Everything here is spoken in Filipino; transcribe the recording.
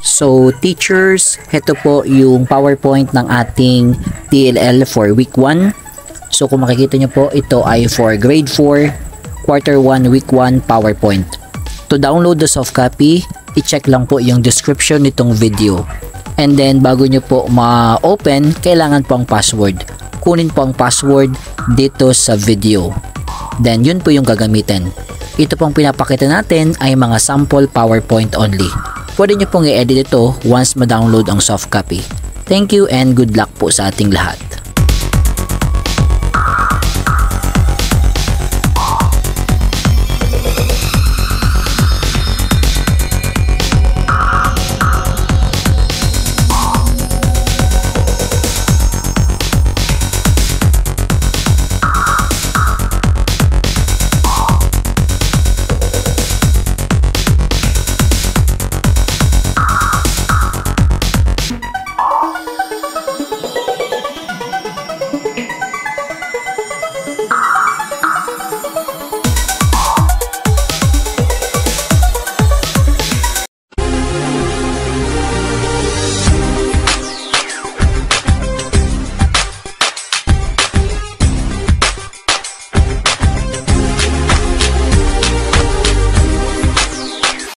So teachers, ito po yung PowerPoint ng ating TLL for week 1. So kung makikita nyo po, ito ay for grade 4, quarter 1, week 1 PowerPoint. To download the soft copy, i-check lang po yung description nitong video. And then bago nyo po ma-open, kailangan po ang password. Kunin po ang password dito sa video. Then yun po yung gagamitin. Ito pong pinapakita natin ay mga sample PowerPoint only. Pwede nyo pong i-edit ito once ma-download ang soft copy. Thank you and good luck po sa ating lahat.